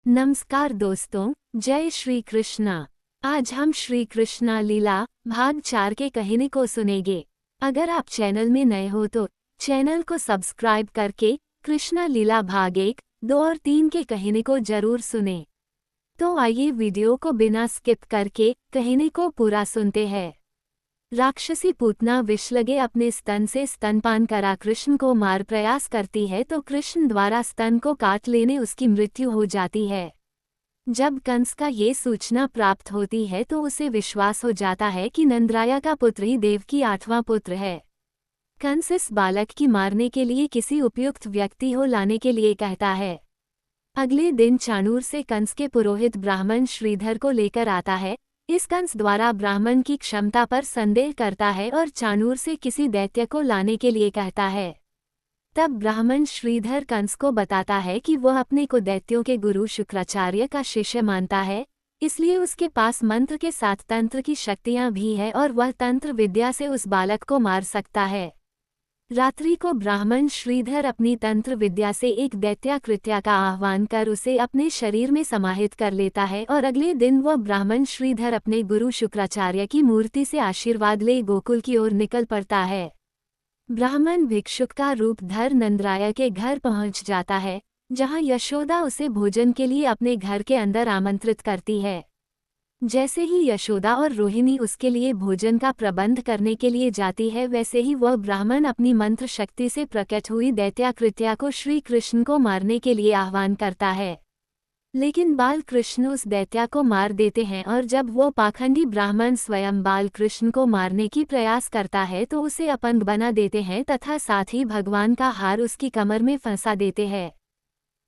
नमस्कार दोस्तों, जय श्री कृष्णा। आज हम श्री कृष्णा लीला भाग 4 के कहानी को सुनेंगे। अगर आप चैनल में नए हो तो चैनल को सब्सक्राइब करके कृष्णा लीला भाग 1, 2 और 3 के कहानी को जरूर सुने। तो आइए वीडियो को बिना स्किप करके कहानी को पूरा सुनते हैं। राक्षसी पूतना विषलगे अपने स्तन से स्तनपान करा कृष्ण को मार प्रयास करती है तो कृष्ण द्वारा स्तन को काट लेने उसकी मृत्यु हो जाती है। जब कंस का ये सूचना प्राप्त होती है तो उसे विश्वास हो जाता है कि नंदराया का पुत्र ही देवकी 8वां पुत्र है। कंस इस बालक की मारने के लिए किसी उपयुक्त व्यक्ति को लाने के लिए कहता है। अगले दिन चाणूर से कंस के पुरोहित ब्राह्मण श्रीधर को लेकर आता है। इस कंस द्वारा ब्राह्मण की क्षमता पर संदेह करता है और चाणूर से किसी दैत्य को लाने के लिए कहता है। तब ब्राह्मण श्रीधर कंस को बताता है कि वह अपने को दैत्यों के गुरु शुक्राचार्य का शिष्य मानता है, इसलिए उसके पास मंत्र के साथ तंत्र की शक्तियां भी है और वह तंत्र विद्या से उस बालक को मार सकता है। रात्रि को ब्राह्मण श्रीधर अपनी तंत्र विद्या से एक दैत्याकृत्या का आह्वान कर उसे अपने शरीर में समाहित कर लेता है और अगले दिन वह ब्राह्मण श्रीधर अपने गुरु शुक्राचार्य की मूर्ति से आशीर्वाद ले गोकुल की ओर निकल पड़ता है। ब्राह्मण भिक्षुक का रूप धर नंदराया के घर पहुंच जाता है, जहां यशोदा उसे भोजन के लिए अपने घर के अंदर आमंत्रित करती है। जैसे ही यशोदा और रोहिणी उसके लिए भोजन का प्रबंध करने के लिए जाती है, वैसे ही वह ब्राह्मण अपनी मंत्र शक्ति से प्रकट हुई दैत्याकृत्या को श्री कृष्ण को मारने के लिए आह्वान करता है। लेकिन बाल कृष्ण उस दैत्या को मार देते हैं और जब वो पाखंडी ब्राह्मण स्वयं बाल कृष्ण को मारने की प्रयास करता है तो उसे अपंग बना देते हैं तथा साथ ही भगवान का हार उसकी कमर में फंसा देते हैं।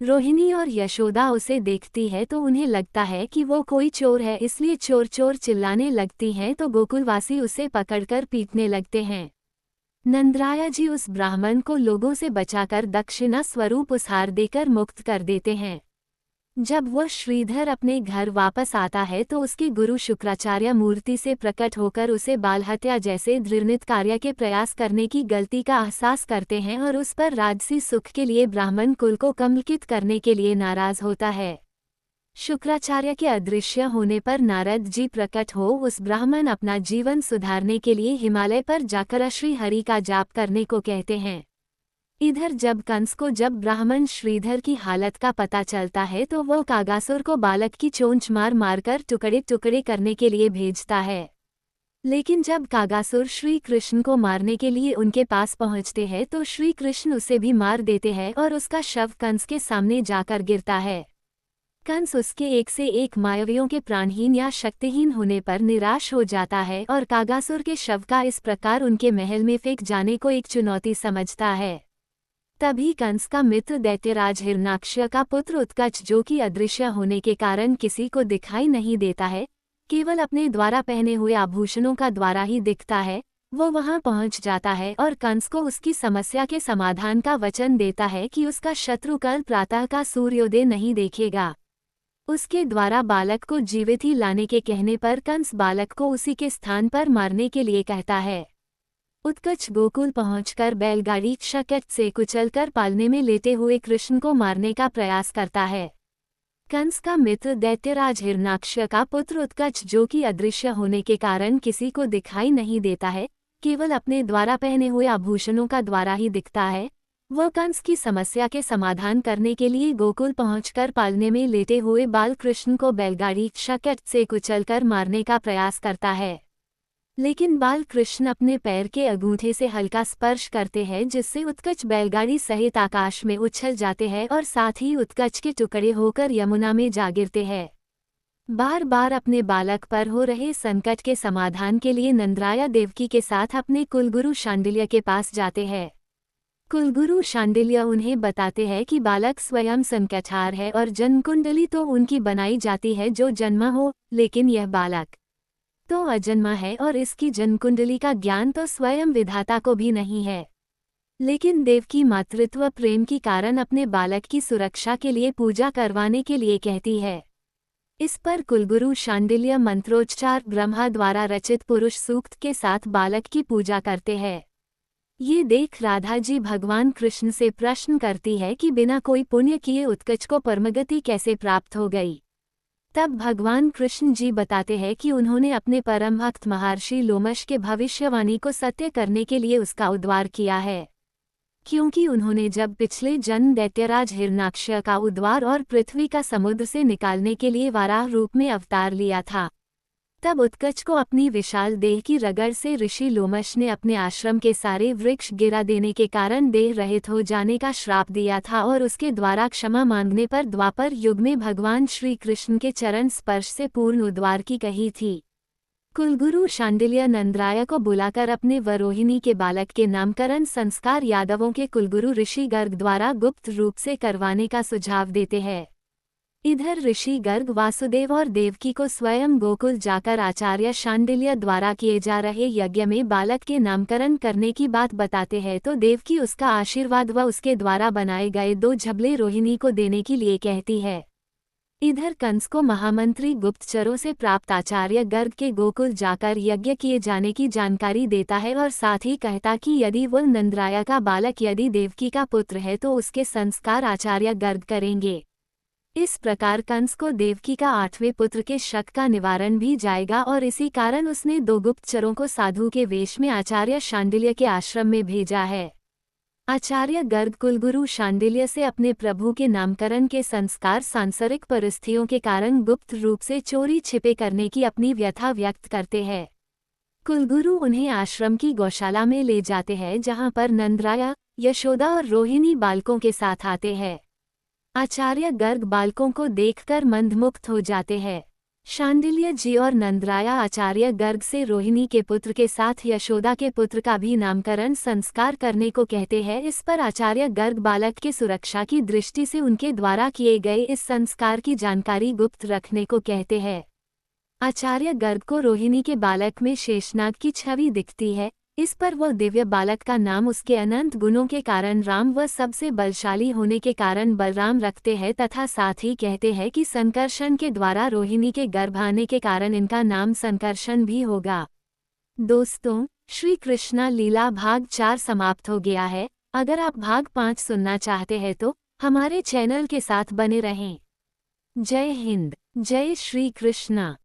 रोहिणी और यशोदा उसे देखती है तो उन्हें लगता है कि वो कोई चोर है, इसलिए चोर चोर चिल्लाने लगती हैं तो गोकुलवासी उसे पकड़कर पीटने लगते हैं। नंदराया जी उस ब्राह्मण को लोगों से बचाकर दक्षिणा स्वरूप उपहार देकर मुक्त कर देते हैं। जब वह श्रीधर अपने घर वापस आता है तो उसके गुरु शुक्राचार्य मूर्ति से प्रकट होकर उसे बालहत्या जैसे घृणित कार्य के प्रयास करने की गलती का एहसास करते हैं और उस पर राजसी सुख के लिए ब्राह्मण कुल को कलंकित करने के लिए नाराज होता है। शुक्राचार्य के अदृश्य होने पर नारद जी प्रकट हो उस ब्राह्मण अपना जीवन सुधारने के लिए हिमालय पर जाकर श्री हरि का जाप करने को कहते हैं। इधर जब कंस को जब ब्राह्मण श्रीधर की हालत का पता चलता है तो वह कागासुर को बालक की चोंच मार मारकर टुकड़े टुकड़े करने के लिए भेजता है। लेकिन जब कागासुर श्री कृष्ण को मारने के लिए उनके पास पहुंचते हैं तो श्री कृष्ण उसे भी मार देते हैं और उसका शव कंस के सामने जाकर गिरता है। कंस उसके एक से एक मायावियों के प्राणहीन या शक्तिहीन होने पर निराश हो जाता है और कागासुर के शव का इस प्रकार उनके महल में फेंक जाने को एक चुनौती समझता है। तभी कंस का मित्र दैत्यराज हिरण्याक्ष का पुत्र उत्कच, जो कि अदृश्य होने के कारण किसी को दिखाई नहीं देता है, केवल अपने द्वारा पहने हुए आभूषणों का द्वारा ही दिखता है, वो वहां पहुंच जाता है और कंस को उसकी समस्या के समाधान का वचन देता है कि उसका शत्रु कल प्रातः का सूर्योदय नहीं देखेगा। उसके द्वारा बालक को जीवित ही लाने के कहने पर कंस बालक को उसी के स्थान पर मारने के लिए कहता है। उत्कच गोकुल पहुंचकर बैलगाड़ी शकट से कुचलकर पालने में लेटे हुए कृष्ण को मारने का प्रयास करता है। कंस का मित्र दैत्यराज हिरण्याक्ष का पुत्र उत्कच, जो कि अदृश्य होने के कारण किसी को दिखाई नहीं देता है, केवल अपने द्वारा पहने हुए आभूषणों का द्वारा ही दिखता है, वह कंस की समस्या के समाधान करने के लिए गोकुल पहुंचकर पालने में लेटे हुए बाल कृष्ण को बैलगाड़ी शकट से कुचलकर मारने का प्रयास करता है। लेकिन बाल कृष्ण अपने पैर के अंगूठे से हल्का स्पर्श करते हैं, जिससे उत्कच बैलगाड़ी सहित आकाश में उछल जाते हैं और साथ ही उत्कच के टुकड़े होकर यमुना में जा गिरते हैं। बार बार अपने बालक पर हो रहे संकट के समाधान के लिए नंदराया देवकी के साथ अपने कुलगुरु शांडिल्य के पास जाते हैं। कुलगुरु शांडिल्य उन्हें बताते हैं कि बालक स्वयं संकटहार है और जन्मकुंडली तो उनकी बनाई जाती है जो जन्मा हो, लेकिन यह बालक तो अजन्मा है और इसकी जन्मकुंडली का ज्ञान तो स्वयं विधाता को भी नहीं है। लेकिन देव की मातृत्व प्रेम के कारण अपने बालक की सुरक्षा के लिए पूजा करवाने के लिए कहती है। इस पर कुलगुरु शांडिल्य मंत्रोच्चार ब्रह्मा द्वारा रचित पुरुष सूक्त के साथ बालक की पूजा करते हैं। ये देख राधा जी भगवान कृष्ण से प्रश्न करती है कि बिना कोई पुण्य किए उत्कच को परमगति कैसे प्राप्त हो गई। तब भगवान कृष्ण जी बताते हैं कि उन्होंने अपने परम भक्त महर्षि लोमश के भविष्यवाणी को सत्य करने के लिए उसका उद्धार किया है, क्योंकि उन्होंने जब पिछले जन्म दैत्यराज हिरण्याक्ष का उद्धार और पृथ्वी का समुद्र से निकालने के लिए वाराह रूप में अवतार लिया था, तब उत्कच को अपनी विशाल देह की रगड़ से ऋषि लोमश ने अपने आश्रम के सारे वृक्ष गिरा देने के कारण देह रहित हो जाने का श्राप दिया था और उसके द्वारा क्षमा मांगने पर द्वापर युग में भगवान श्री कृष्ण के चरण स्पर्श से पूर्ण उद्धार की कही थी। कुलगुरु शांडिल्य नंदराय को बुलाकर अपने वरोहिणी के बालक के नामकरण संस्कार यादवों के कुलगुरु ऋषि गर्ग द्वारा गुप्त रूप से करवाने का सुझाव देते हैं। इधर ऋषि गर्ग वासुदेव और देवकी को स्वयं गोकुल जाकर आचार्य शांडिल्य द्वारा किए जा रहे यज्ञ में बालक के नामकरण करने की बात बताते हैं तो देवकी उसका आशीर्वाद व उसके द्वारा बनाए गए 2 झबले रोहिणी को देने के लिए कहती है। इधर कंस को महामंत्री गुप्तचरों से प्राप्त आचार्य गर्ग के गोकुल जाकर यज्ञ किए जाने की जानकारी देता है और साथ ही कहता कि यदि वो नंदराय का बालक यदि देवकी का पुत्र है तो उसके संस्कार आचार्य गर्ग करेंगे। इस प्रकार कंस को देवकी का 8वें पुत्र के शक का निवारण भी जाएगा और इसी कारण उसने 2 गुप्तचरों को साधु के वेश में आचार्य शांडिल्य के आश्रम में भेजा है। आचार्य गर्ग कुलगुरु शांडिल्य से अपने प्रभु के नामकरण के संस्कार सांसारिक परिस्थितियों के कारण गुप्त रूप से चोरी छिपे करने की अपनी व्यथा व्यक्त करते हैं। कुलगुरु उन्हें आश्रम की गौशाला में ले जाते हैं जहां पर नंदराय, यशोदा और रोहिणी बालकों के साथ आते हैं। आचार्य गर्ग बालकों को देखकर मंदमुग्ध हो जाते हैं। शांडिल्य जी और नंदराय आचार्य गर्ग से रोहिणी के पुत्र के साथ यशोदा के पुत्र का भी नामकरण संस्कार करने को कहते हैं। इस पर आचार्य गर्ग बालक के सुरक्षा की दृष्टि से उनके द्वारा किए गए इस संस्कार की जानकारी गुप्त रखने को कहते हैं। आचार्य गर्ग को रोहिणी के बालक में शेषनाग की छवि दिखती है। इस पर वह दिव्य बालक का नाम उसके अनंत गुणों के कारण राम व सबसे बलशाली होने के कारण बलराम रखते हैं तथा साथ ही कहते हैं कि संकर्षण के द्वारा रोहिणी के गर्भ आने के कारण इनका नाम संकर्षण भी होगा। दोस्तों, श्री कृष्णा लीला भाग 4 समाप्त हो गया है। अगर आप भाग 5 सुनना चाहते हैं तो हमारे चैनल के साथ बने रहें। जय हिंद, जय श्री कृष्णा।